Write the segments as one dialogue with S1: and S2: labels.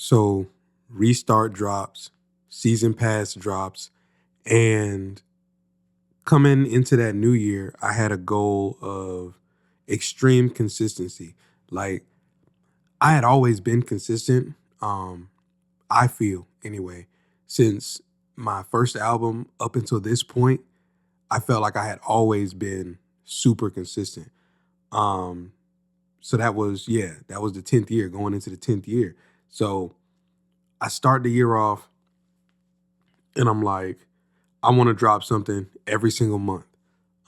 S1: So Restart drops, Season Pass drops, and coming into that new year, I had a goal of extreme consistency. Like I had always been consistent. I feel anyway, since my first album up until this point, I felt like I had always been super consistent. Um, so that was the 10th year, going into the 10th year. So I start the year off and I'm like, I want to drop something every single month.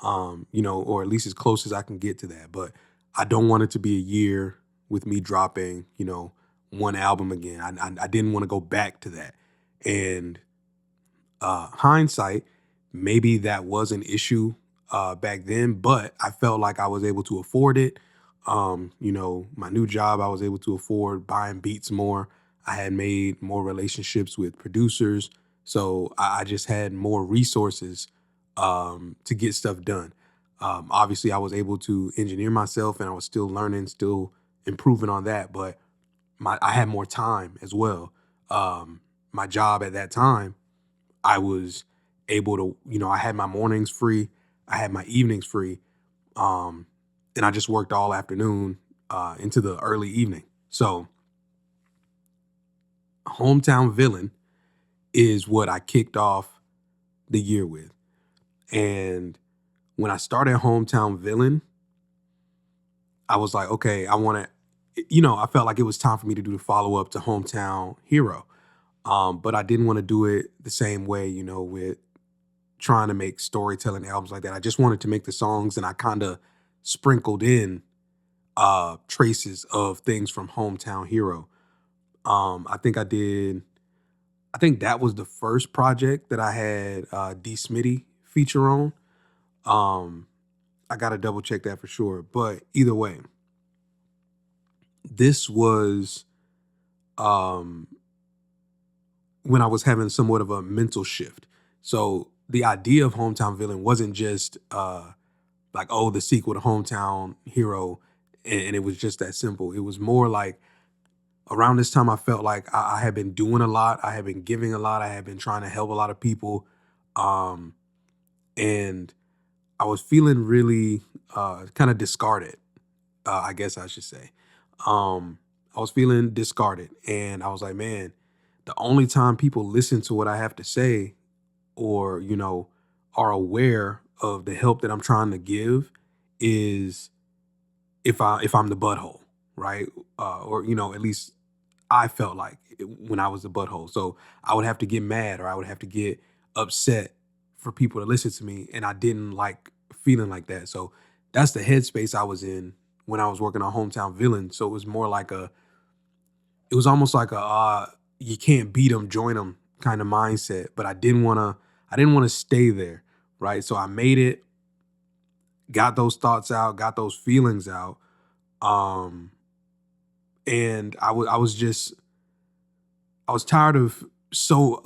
S1: Or at least as close as I can get to that. But I don't want it to be a year with me dropping, one album again. I didn't want to go back to that. And hindsight, maybe that was an issue back then, but I felt like I was able to afford it. My new job, I was able to afford buying beats more. I had made more relationships with producers. So I just had more resources to get stuff done. Obviously, I was able to engineer myself and I was still learning, still improving on that. But I had more time as well. My job at that time, I was able to, I had my mornings free, I had my evenings free, um, and I just worked all afternoon into the early evening. So, Hometown Villain is what I kicked off the year with. And when I started Hometown Villain, I was like, okay, I want to, I felt like it was time for me to do the follow up to Hometown Hero. But I didn't want to do it the same way, with trying to make storytelling albums like that. I just wanted to make the songs and I kind of sprinkled in traces of things from Hometown Hero. I think that was the first project that I had D Smitty feature on. Um, I gotta double check that for sure. But either way, this was um when I was having somewhat of a mental shift. So the idea of Hometown Villain wasn't just like, oh, the sequel to Hometown Hero, and it was just that simple. It was more like around this time I felt like I had been doing a lot, I had been giving a lot, I had been trying to help a lot of people. Um, and I was feeling really kind of discarded, I guess I should say. I was feeling discarded and I was like, man, the only time people listen to what I have to say or, are aware of the help that I'm trying to give is if I'm the butthole, right? Or at least I felt like when I was the butthole. So I would have to get mad or I would have to get upset for people to listen to me, and I didn't like feeling like that. So that's the headspace I was in when I was working on Hometown Villain. So it was more like it was almost like a you can't beat them, join them kind of mindset. But I didn't want to stay there, right? So I made it, got those thoughts out, got those feelings out, um, and I was tired of so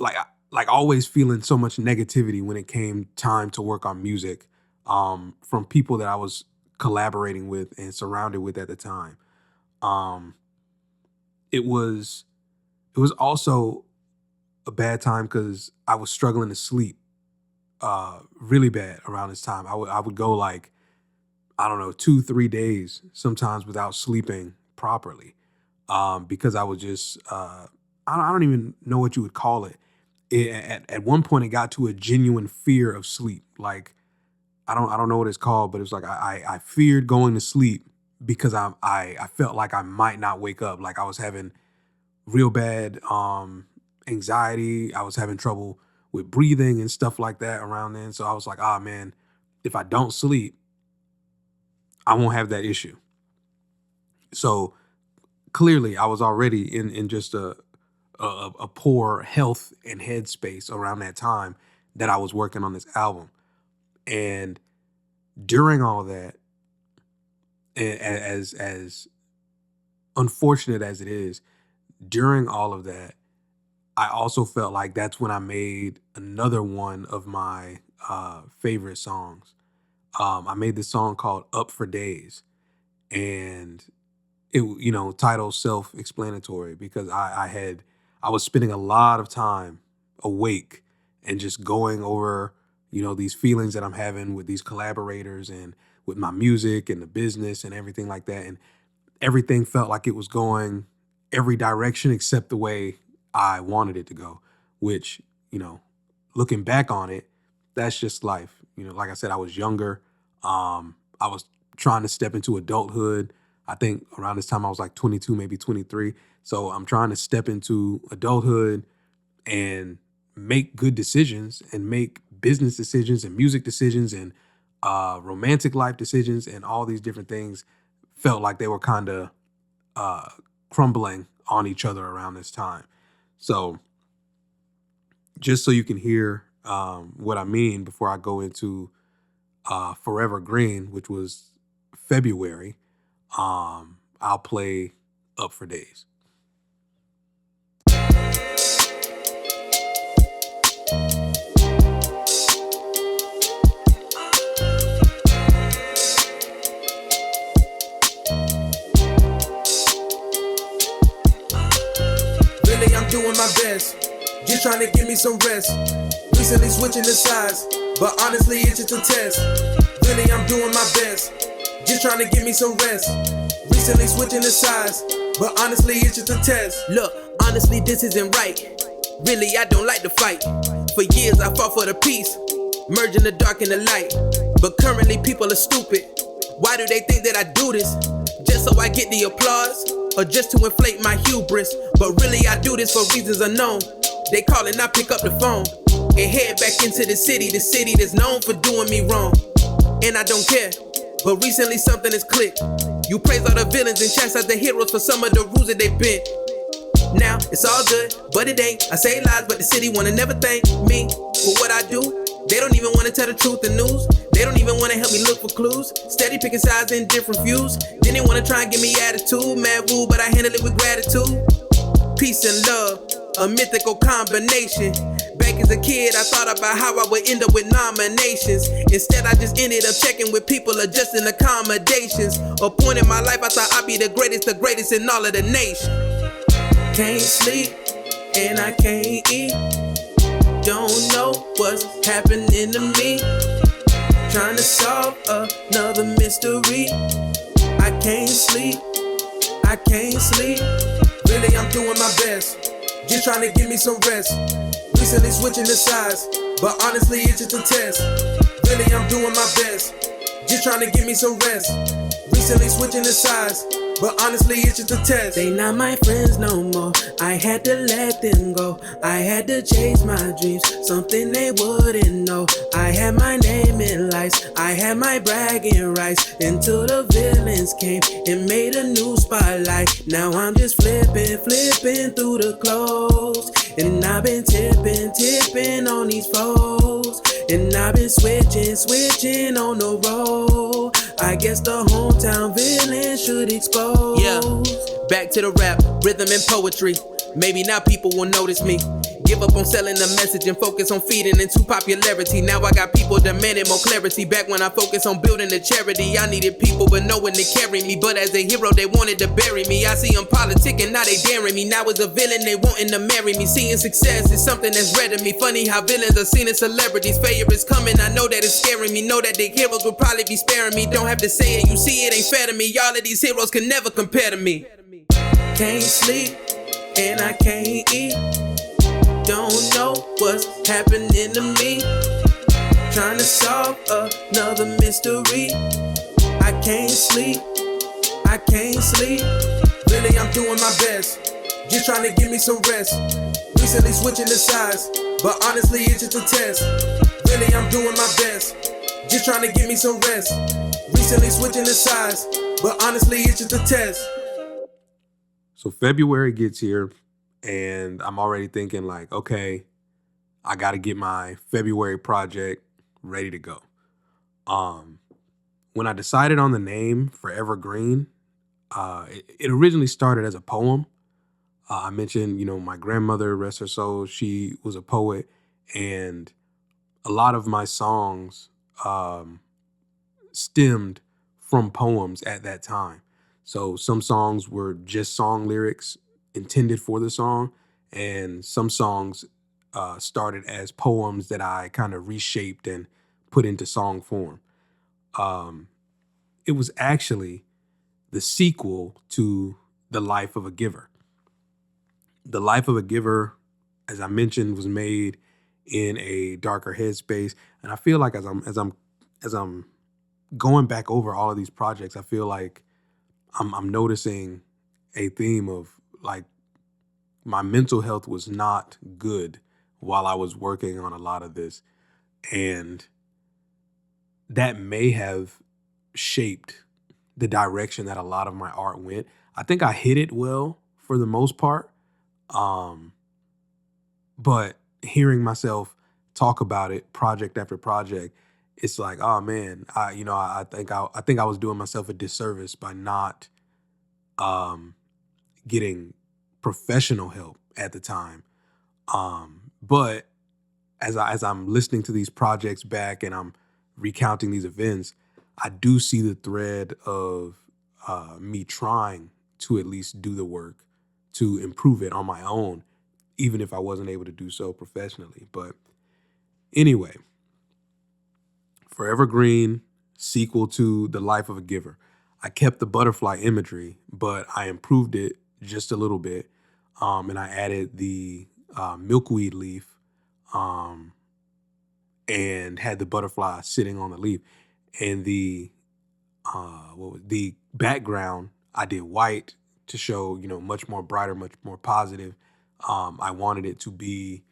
S1: like always feeling so much negativity when it came time to work on music from people that I was collaborating with and surrounded with at the time. Um, it was it was also a bad time because I was struggling to sleep really bad around this time. I would go like, I don't know, 2, 3 days sometimes without sleeping properly because I was just I don't even know what you would call it. At one point, it got to a genuine fear of sleep. Like I don't know what it's called, but it was like I feared going to sleep because I felt like I might not wake up. Like I was having real bad anxiety. I was having trouble with breathing and stuff like that around then. So I was like, ah man, if I don't sleep, I won't have that issue. So clearly I was already in just a poor health and headspace around that time that I was working on this album. And during all that, as unfortunate as it is, during all of that, I also felt like that's when I made another one of my favorite songs. I made this song called "Up for Days," and title self-explanatory, because I was spending a lot of time awake and just going over, these feelings that I'm having with these collaborators and with my music and the business and everything like that. And everything felt like it was going every direction except the way I wanted it to go, which, looking back on it, that's just life. Like I said, I was younger. I was trying to step into adulthood. I think around this time I was like 22, maybe 23. So I'm trying to step into adulthood and make good decisions and make business decisions and music decisions and romantic life decisions, and all these different things felt like they were kind of crumbling on each other around this time. So just so you can hear what I mean before I go into Forever Green, which was February, I'll play Up for Days.
S2: Really, I'm doing my best, just trying to give me some rest. Recently switching the sides, but honestly it's just a test. Really, I'm doing my best, just trying to give me some rest. Recently switching the sides, but honestly it's just a test. Look, honestly this isn't right. Really, I don't like to fight. For years I fought for the peace, merging the dark and the light. But currently people are stupid. Why do they think that I do this? Just so I get the applause, or just to inflate my hubris? But really I do this for reasons unknown. They call and I pick up the phone and head back into the city that's known for doing me wrong. And I don't care, but recently something has clicked. You praise all the villains and chastise the heroes for some of the rules that they bent. Now it's all good, but it ain't. I say lies, but the city wanna never thank me for what I do. They don't even wanna tell the truth in news. They don't even wanna help me look for clues. Steady picking sides in different views. Then they wanna try and give me attitude. Mad rude, but I handle it with gratitude. Peace and love, a mythical combination. Back as a kid, I thought about how I would end up with nominations. Instead, I just ended up checking with people, adjusting accommodations. A point in my life, I thought I'd be the greatest in all of the nation. Can't sleep, and I can't eat. Don't know what's happening to me. Trying to solve another mystery. I can't sleep, I can't sleep. Really, I'm doing my best, just trying to give me some rest. Recently switching the sides, but honestly it's just a test. Really, I'm doing my best, just trying to give me some rest. Recently switching the sides, but honestly it's just a test. They not my friends no more, I had to let them go. I had to chase my dreams, something they wouldn't know. I had my name in lights, I had my bragging rights, until the villains came and made a new spotlight. Now I'm just flipping through the clothes. And I've been tipping on these foes. And I've been switching on the road. I guess the hometown villain should expose. Yeah, back to the rap, rhythm and poetry. Maybe now people will notice me. Give up on selling the message and focus on feeding into popularity. Now I got people demanding more clarity. Back when I focused on building a charity, I needed people but no one to carry me. But as a hero, they wanted to bury me. I see them politicking, now they daring me. Now as a villain, they wanting to marry me. Seeing success is something that's rare to me. Funny how villains are seen as celebrities. Failure is coming, I know that it's scaring me. Know that the heroes will probably be sparing me. Don't have to say it, you see it ain't fair to me. All of these heroes can never compare to me. Can't sleep, and I can't eat. Don't know what's happening to me. Trying to solve another mystery. I can't sleep, I can't sleep. Really, I'm doing my best, just trying to give me some rest. Recently switching the sides, but honestly it's just a test. Really, I'm doing my best, just trying to give me some rest. Recently switching the sides, but honestly it's just a test.
S1: So February gets here, and I'm already thinking like, okay, I got to get my February project ready to go. When I decided on the name Forever Green, it originally started as a poem. I mentioned, my grandmother, rest her soul, she was a poet, and a lot of my songs stemmed from poems at that time. So some songs were just song lyrics intended for the song, and some songs started as poems that I kind of reshaped and put into song form. Um, it was actually the sequel to The Life of a Giver. The Life of a Giver, as I mentioned, was made in a darker headspace, and I feel like as I'm going back over all of these projects, I feel like I'm noticing a theme of like my mental health was not good while I was working on a lot of this, and that may have shaped the direction that a lot of my art went. I think I hit it well for the most part. Um, but hearing myself talk about it project after project, it's like, oh man, I think I was doing myself a disservice by not um getting professional help at the time. But as I'm listening to these projects back and I'm recounting these events, I do see the thread of me trying to at least do the work to improve it on my own, even if I wasn't able to do so professionally. But anyway, Forever Green, sequel to The Life of a Giver. I kept the butterfly imagery, but I improved it just a little bit. And I added the milkweed leaf um, and had the butterfly sitting on the leaf. And the background I did white to show, much more brighter, much more positive. I wanted it to be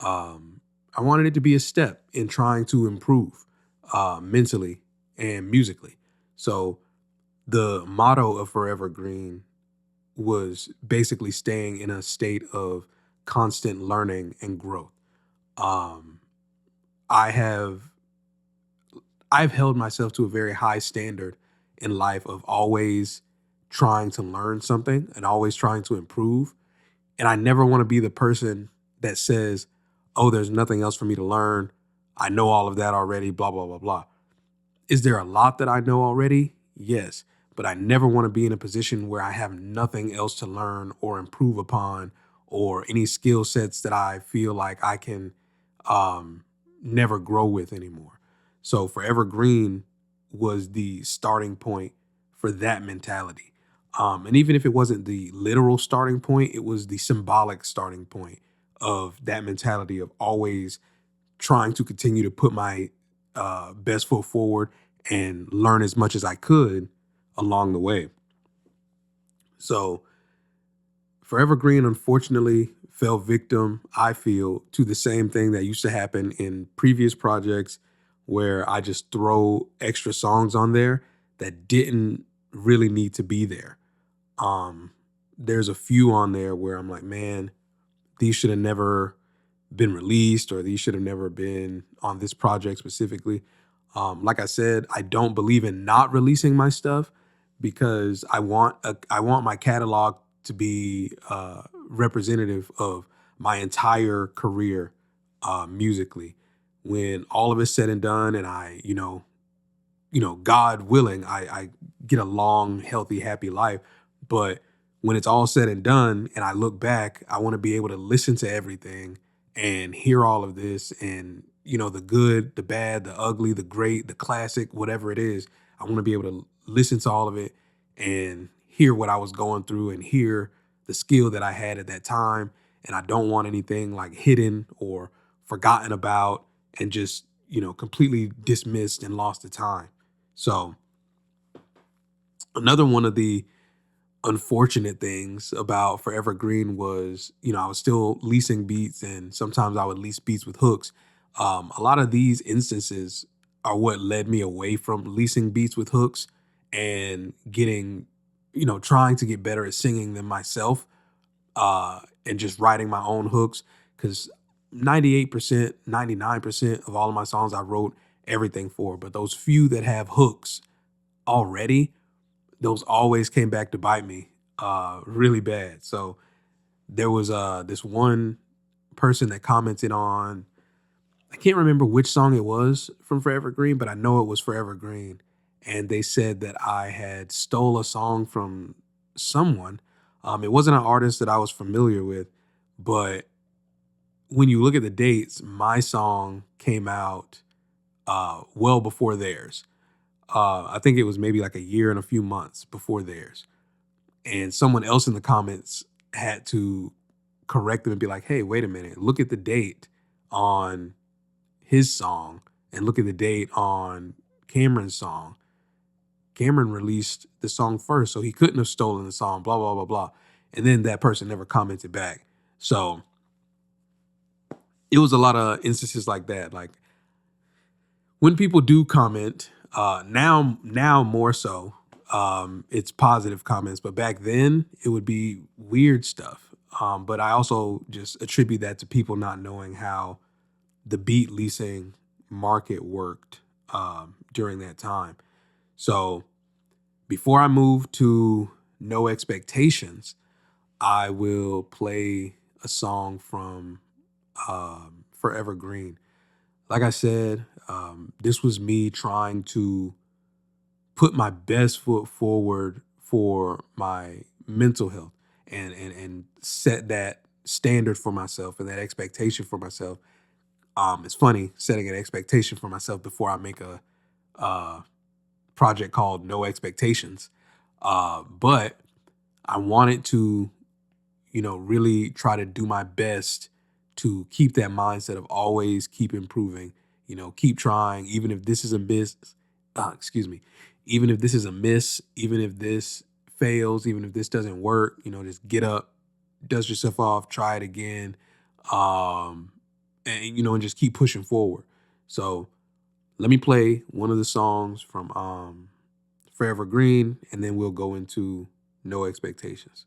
S1: um, I wanted it to be a step in trying to improve mentally and musically. So the motto of Forever Green was basically staying in a state of constant learning and growth. Um, I have I've held myself to a very high standard in life of always trying to learn something and always trying to improve. And I never want to be the person that says, oh, there's nothing else for me to learn. I know all of that already, blah, blah, blah, blah. Is there a lot that I know already? Yes. But I never want to be in a position where I have nothing else to learn or improve upon or any skill sets that I feel like I can um, never grow with anymore. So Forever Green was the starting point for that mentality. And even if it wasn't the literal starting point, it was the symbolic starting point of that mentality of always trying to continue to put my best foot forward and learn as much as I could along the way. So Forever Green, unfortunately, fell victim, I feel, to the same thing that used to happen in previous projects where I just throw extra songs on there that didn't really need to be there. Um, there's a few on there where I'm like, man, these should have never been released or these should have never been on this project specifically. Like I said, I don't believe in not releasing my stuff because I want my catalog to be representative of my entire career musically. When all of it's said and done, and God willing, I get a long, healthy, happy life. But when it's all said and done and I look back, I want to be able to listen to everything and hear all of this and, the good, the bad, the ugly, the great, the classic, whatever it is. I want to be able to listen to all of it and hear what I was going through and hear the skill that I had at that time. And I don't want anything like hidden or forgotten about and just, completely dismissed and lost to time. So another one of the unfortunate things about Forever Green was, I was still leasing beats and sometimes I would lease beats with hooks. A lot of these instances are what led me away from leasing beats with hooks and getting, trying to get better at singing them myself and just writing my own hooks. Because 98%, 99% of all of my songs I wrote everything for. But those few that have hooks already, those always came back to bite me really bad. So there was this one person that commented on, I can't remember which song it was from Forever Green, but I know it was Forever Green. and they said that I had stole a song from someone. It wasn't an artist that I was familiar with, but when you look at the dates, my song came out well before theirs. I think it was maybe like a year and a few months before theirs. And someone else in the comments had to correct them and be like, hey, wait a minute, look at the date on his song and look at the date on Cameron's song. Cameron released the song first, so he couldn't have stolen the song, blah, blah, blah, blah. And then that person never commented back. So it was a lot of instances like that. Like when people do comment, now more so, it's positive comments, but back then it would be weird stuff. But I also just attribute that to people not knowing how the beat leasing market worked during that time. So before I move to No Expectations, I will play a song from Forever Green. Like I said, this was me trying to put my best foot forward for my mental health and set that standard for myself and that expectation for myself. It's funny setting an expectation for myself before I make a project called No Expectations. But I wanted to, really try to do my best to keep that mindset of always keep improving, keep trying, even if this is a miss, even if this is a miss, even if this fails, even if this doesn't work, just get up, dust yourself off, try it again. And just keep pushing forward. So let me play one of the songs from Forever Green, and then we'll go into No Expectations.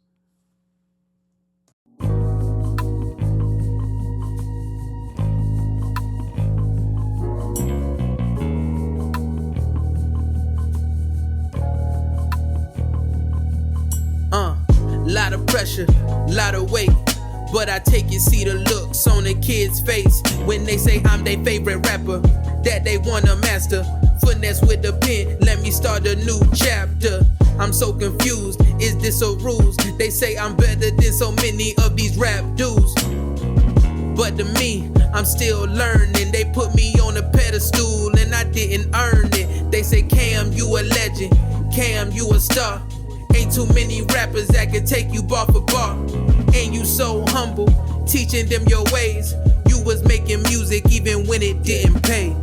S2: Lot of pressure, lot of weight. But I take it, see the looks on the kid's face when they say I'm their favorite rapper, that they wanna master. Finesse with the pen, let me start a new chapter. I'm so confused, is this a ruse? They say I'm better than so many of these rap dudes. But to me, I'm still learning. They put me on a pedestal and I didn't earn it. They say, Cam, you a legend. Cam, you a star. Ain't too many rappers that can take you bar for bar. And you so humble, teaching them your ways. You was making music even when it didn't pay.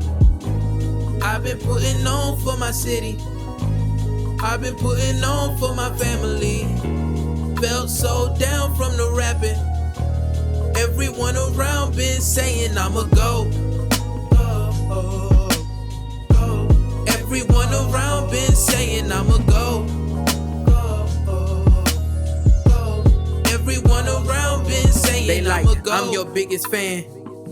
S2: I've been putting on for my city. I've been putting on for my family. Felt so down from the rapping. Everyone around been saying I'ma go. Everyone around been saying I'ma go. Everyone around been saying they like, I'ma go. I'm your biggest fan.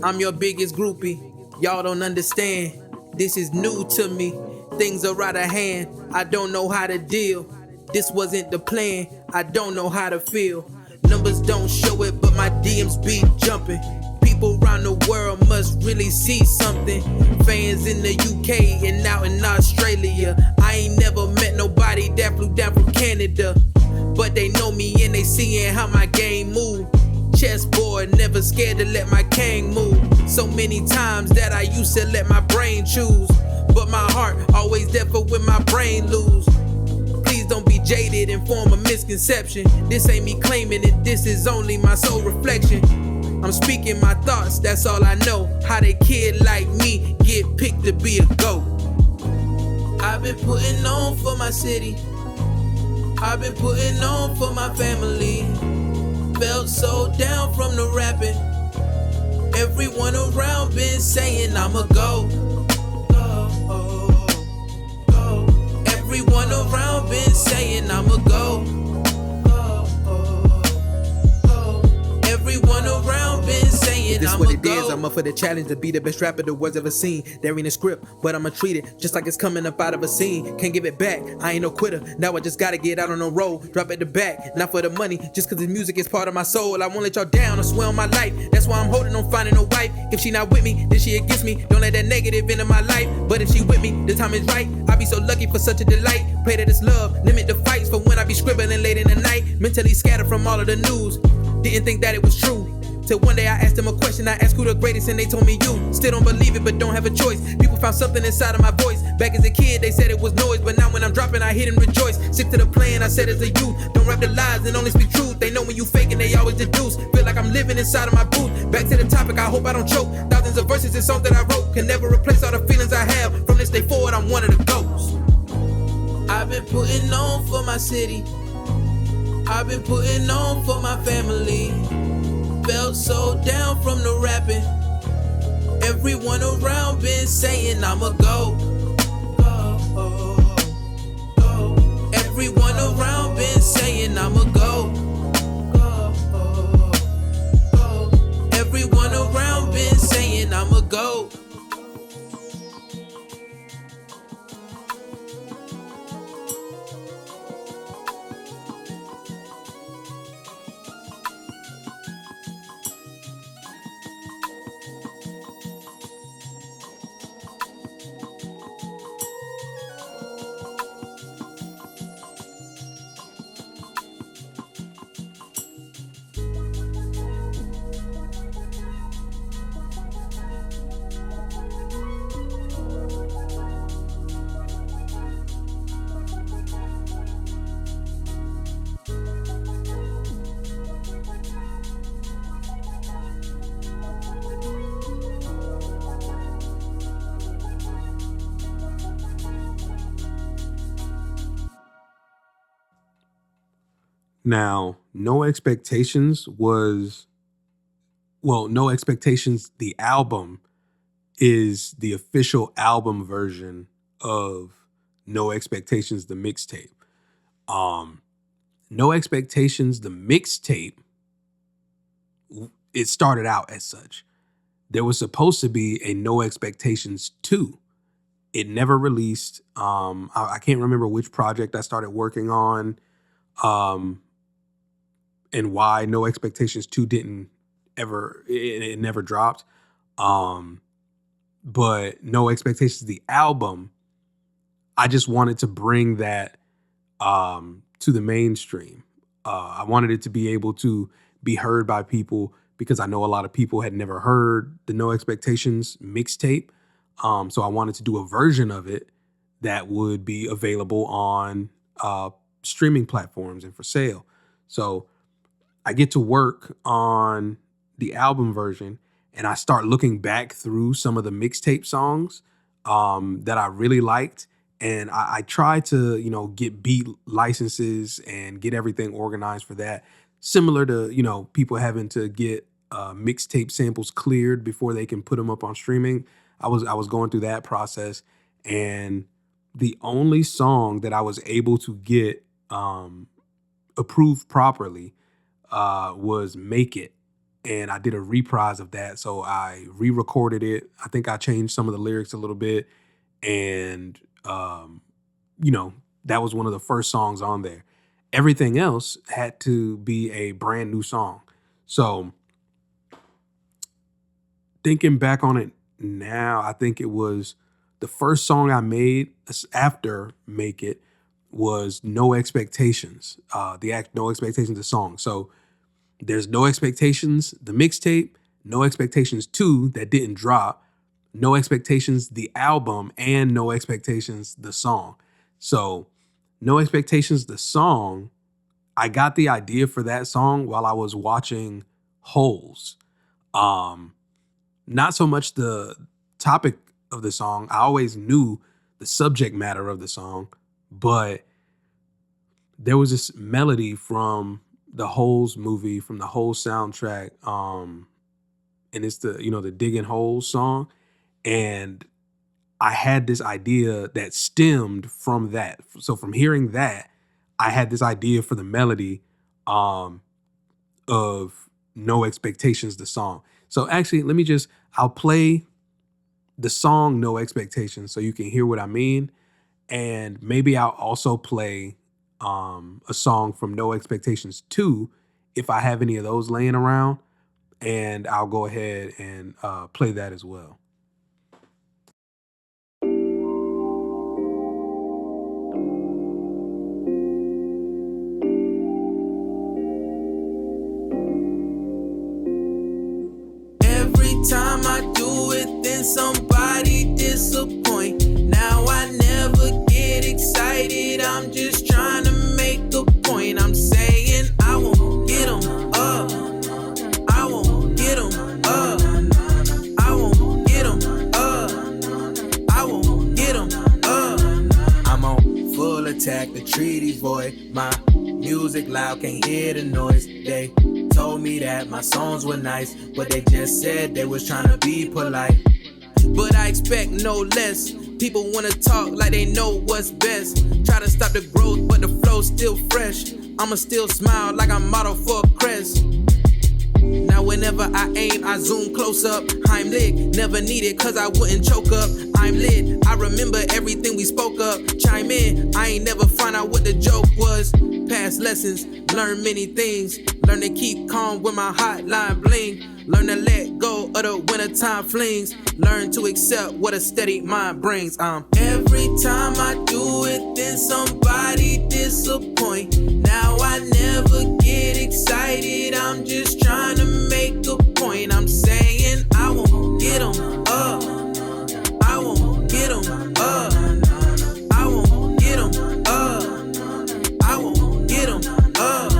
S2: I'm your biggest groupie. Y'all don't understand. This is new to me. Things are out of hand. I don't know how to deal. This wasn't the plan. I don't know how to feel. Numbers don't show it, but my DMs be jumping. People around the world must really see something. Fans in the UK and out in Australia. I ain't never met nobody that flew down from Canada. But they know me and they seeing how my game move. Chessboard, never scared to let my king move. So many times that I used to let my brain choose. But my heart always there for when my brain lose. Please don't be jaded and form a misconception. This ain't me claiming it, this is only my soul reflection. I'm speaking my thoughts, that's all I know. How they kid like me get picked to be a GOAT. I've been putting on for my city. I've been putting on for my family. Felt so down from the rapping. Everyone around been saying I'ma go. Everyone around been saying I'ma go. Everyone around been saying This what it is, I'm up for the challenge to be the best rapper the world's ever seen. There ain't a script, but I'ma treat it just like it's coming up out of a scene. Can't give it back, I ain't no quitter. Now I just gotta get out on the road, drop at the back, not for the money, just cause the music is part of my soul. I won't let y'all down, I swear on my life. That's why I'm holding on finding a wife. If she not with me, then she against me. Don't let that negative into my life. But if she with me, the time is right. I be so lucky for such a delight. Pray that it's love, limit the fights for when I be scribbling late in the night. Mentally scattered from all of the news. Didn't think that it was true. Till one day I asked them a question, I asked who the greatest and they told me you. Still don't believe it but don't have a choice. People found something inside of my voice. Back as a kid they said it was noise, but now when I'm dropping I hit and rejoice. Sick to the plan I said as a youth. Don't rap the lies and only speak truth. They know when you faking they always deduce. Feel like I'm living inside of my booth. Back to the topic, I hope I don't choke. Thousands of verses and songs that I wrote can never replace all the feelings I have. From this day forward I'm one of the ghosts. I've been putting on for my city. I've been putting on for my family. Felt so down from the rapping. Everyone around been saying I'ma go. Everyone around been saying I'ma go. Everyone around been saying I'ma go.
S1: Now, No Expectations No Expectations, the album, is the official album version of No Expectations, the mixtape. No Expectations, the mixtape, it started out as such. There was supposed to be a No Expectations 2. It never released. I can't remember which project I started working on. And why No Expectations 2 didn't ever, it never dropped. But No Expectations, the album, I just wanted to bring that to the mainstream. I wanted it to be able to be heard by people because I know a lot of people had never heard the No Expectations mixtape. So I wanted to do a version of it that would be available on streaming platforms and for sale. So I get to work on the album version and I start looking back through some of the mixtape songs that I really liked. And I try to, get beat licenses and get everything organized for that. Similar to, people having to get mixtape samples cleared before they can put them up on streaming. I was going through that process. And the only song that I was able to get approved properly was Make It. And I did a reprise of that. So I re-recorded it. I think I changed some of the lyrics a little bit. And, that was one of the first songs on there. Everything else had to be a brand new song. So thinking back on it now, I think it was the first song I made after Make It was No Expectations. No Expectations, the song. So there's No Expectations, the mixtape, No Expectations 2 that didn't drop, No Expectations, the album, and No Expectations, the song. So No Expectations, the song, I got the idea for that song while I was watching Holes. Not so much the topic of the song. I always knew the subject matter of the song, but there was this melody from the Holes movie, from the Holes soundtrack. And it's the Digging Holes song. And I had this idea that stemmed from that. So from hearing that, I had this idea for the melody of No Expectations, the song. So actually, I'll play the song No Expectations so you can hear what I mean. And maybe I'll also play a song from No Expectations 2 if I have any of those laying around. And I'll go ahead and play that as well.
S2: Every time I do it, then somebody disappoint. Now I never get excited, I'm just trying to make a point. I'm saying I won't get them up, I won't get them up, I won't get them up, I won't get them up. I'm on full attack, the treaty void. My music loud, can't hear the noise. They told me that my songs were nice, but they just said they was trying to be polite. But I expect no less. People wanna talk like they know what's best. Try to stop the growth, but the flow's still fresh. I'ma still smile like I'm modeled for a crest. Now whenever I aim, I zoom close up. I'm lit, never need it cause I wouldn't choke up. I'm lit, I remember everything we spoke up. Chime in, I ain't never find out what the joke was. Past lessons, learn many things. Learn to keep calm when my hotline bling. Learn to let go of the wintertime flings. Learn to accept what a steady mind brings. Every time I do it, then somebody disappoint. Now I never get excited, I'm just trying to make a point. I'm saying I won't get them up, I won't get them up, I won't get them up, I won't get them up.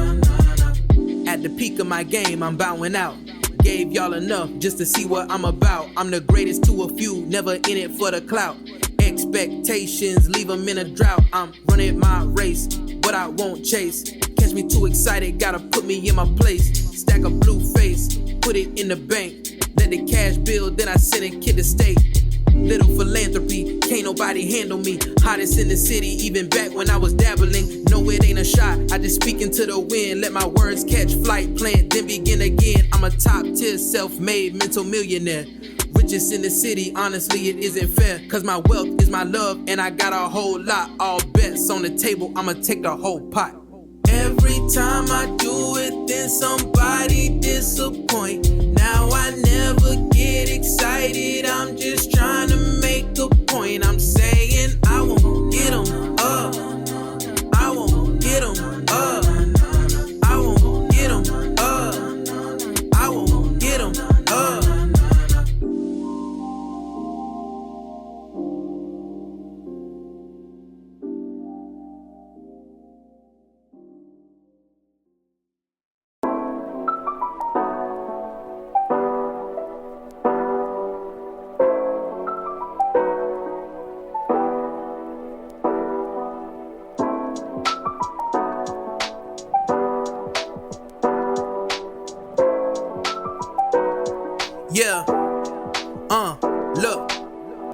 S2: At the peak of my game, I'm bowing out. Gave y'all enough just to see what I'm about. I'm the greatest to a few, never in it for the clout. Expectations, leave them in a drought. I'm running my race, but I won't chase. Catch me too excited, gotta put me in my place. Stack a blue face, put it in the bank. Let the cash build, then I send a kid to state. Little philanthropy, can't nobody handle me. Hottest in the city, even back when I was dabbling. No, it ain't a shot, I just speak into the wind. Let my words catch flight, plant, then begin again. I'm a top tier, self-made, mental millionaire. Richest in the city, honestly it isn't fair. Cause my wealth is my love, and I got a whole lot. All bets on the table, I'ma take the whole pot. Every time I do it, then somebody disappoint. Now I never get excited, I'm just trying to make a point. I'm saying I won't get them up, I won't get them up, I won't get them up, I won't get them up. Yeah, look.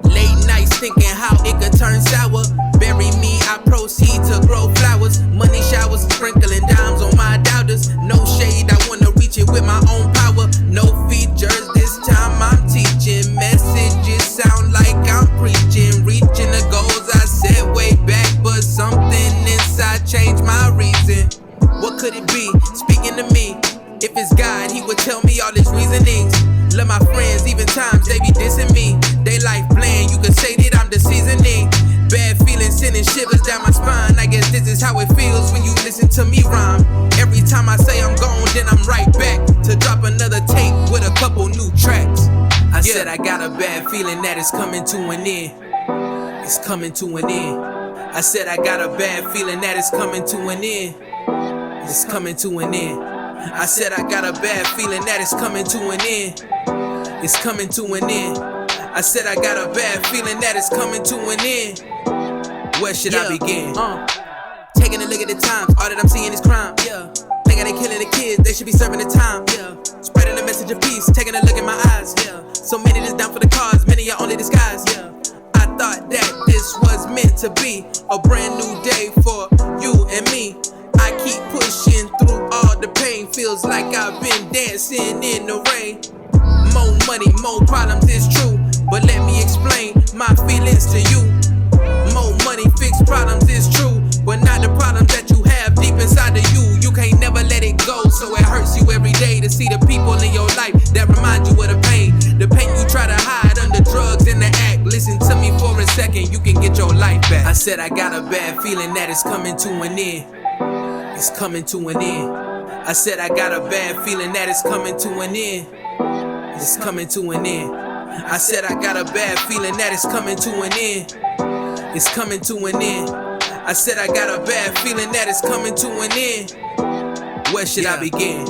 S2: Late nights thinking how it could turn sour. Bury me, I proceed to grow flowers. Money showers, sprinkling dimes on my doubters. No shade, I wanna reach it with my own power. No features, this time I'm teaching. Messages sound like I'm preaching. Reaching the goals I set way back, but something inside changed my reason. What could it be, speaking to me? If it's God, he would tell me all his reasonings. Love my friends, even times they be dissing me. They life bland, you could say that I'm the seasoning. Bad feelings sending shivers down my spine. I guess this is how it feels when you listen to me rhyme. Every time I say I'm gone, then I'm right back to drop another tape with a couple new tracks. I said I got a bad feeling that it's coming to an end. It's coming to an end. I said I got a bad feeling that it's coming to an end. It's coming to an end. I said I got a bad feeling that it's coming to an end. It's coming to an end. I said I got a bad feeling that it's coming to an end. Where should I begin? Taking a look at the times, all that I'm seeing is crime. Thinking they killing the kids, they should be serving the time. Spreading a message of peace, taking a look in my eyes. So many that's down for the cause, many are only disguised. I thought that this was meant to be a brand new day for you and me. I keep pushing through all the pain, feels like I've been dancing in the rain. More money, more problems, it's true. But let me explain my feelings to you. More money, fix problems, it's true. But not the problems that you have deep inside of you. You can't never let it go, so it hurts you every day to see the people in your life that remind you of the pain. The pain you try to hide under drugs and the act. Listen to me for a second, you can get your life back. I said I got a bad feeling that it's coming to an end. It's coming to an end. I said I got a bad feeling that it's coming to an end. It's coming to an end. I said I got a bad feeling that it's coming to an end. It's coming to an end. I said I got a bad feeling that it's coming to an end. Where should I begin?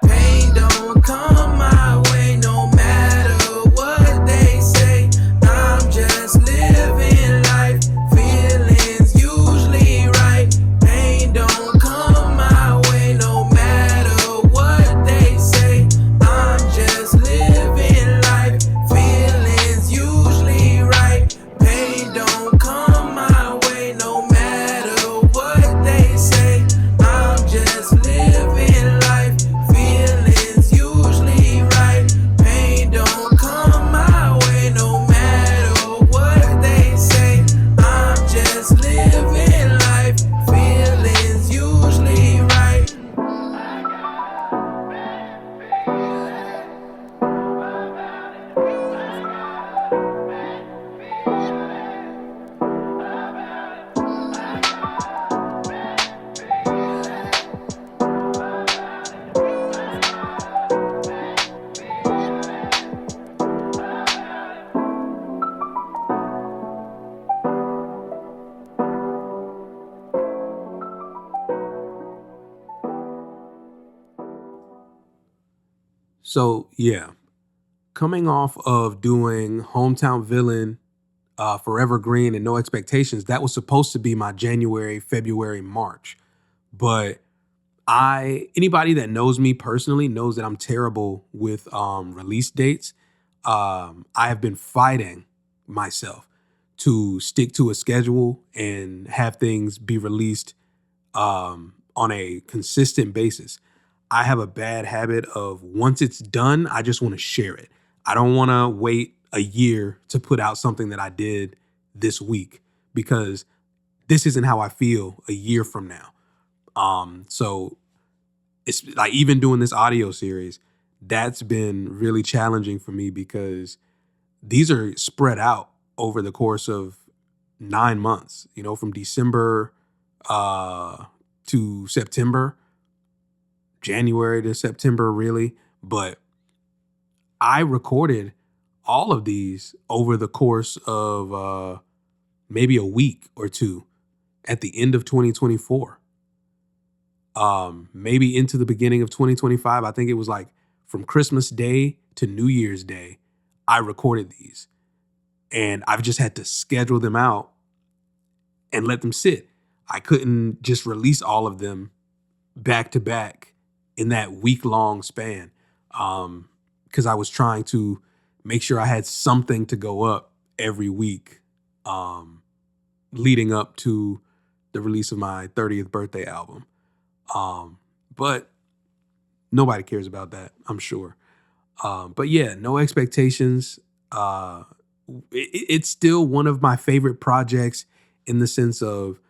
S2: Pain don't come my way no matter what they say. I'm just living life, feelings usually right. Pain don't come my way no matter what they say. I'm just living life, feelings usually right. Pain don't come my way no matter what they say. I'm just living life, feelings usually right. Pain don't come my way no matter what they say. I'm just living life, feelings usually right.
S1: So yeah, coming off of doing Hometown Villain, Forever Green, and No Expectations, that was supposed to be my January, February, March. But anybody that knows me personally knows that I'm terrible with release dates. I have been fighting myself to stick to a schedule and have things be released on a consistent basis. I have a bad habit of once it's done, I just want to share it. I don't want to wait a year to put out something that I did this week because this isn't how I feel a year from now. So it's like even doing this audio series, that's been really challenging for me because these are spread out over the course of 9 months, from December to September, January to September, really. But I recorded all of these over the course of maybe a week or two at the end of 2024. Maybe into the beginning of 2025. I think it was like from Christmas Day to New Year's Day, I recorded these. And I've just had to schedule them out and let them sit. I couldn't just release all of them back to back in that week-long span because I was trying to make sure I had something to go up every week leading up to the release of my 30th birthday album. But nobody cares about that, I'm sure. But yeah, No Expectations. It's still one of my favorite projects in the sense of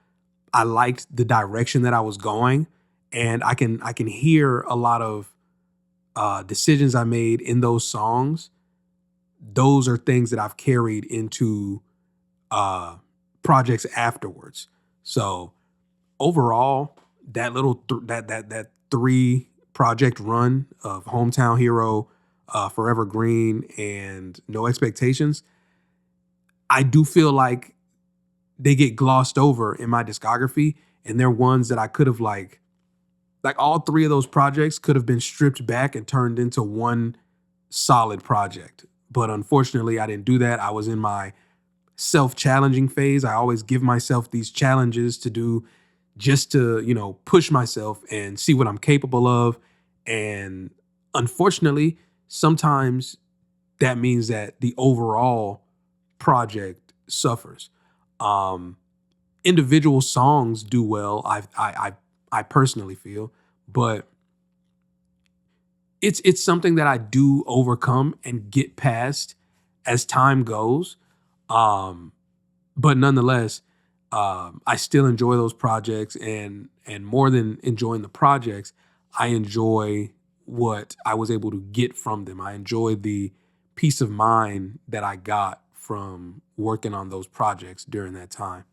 S1: I liked the direction that I was going, and I can hear a lot of decisions I made in those songs. Those are things that I've carried into projects afterwards. So overall, that little that 3 project run of Hometown Hero, Forever Green, and No Expectations, I do feel like they get glossed over in my discography, and they're ones that I could have like all 3 of those projects could have been stripped back and turned into one solid project. But unfortunately, I didn't do that. I was in my self-challenging phase. I always give myself these challenges to do just to, push myself and see what I'm capable of. And unfortunately, sometimes that means that the overall project suffers. Individual songs do well, I personally feel, but it's something that I do overcome and get past as time goes. But nonetheless, I still enjoy those projects, and more than enjoying the projects, I enjoy what I was able to get from them. I enjoy the peace of mind that I got from working on those projects during that time.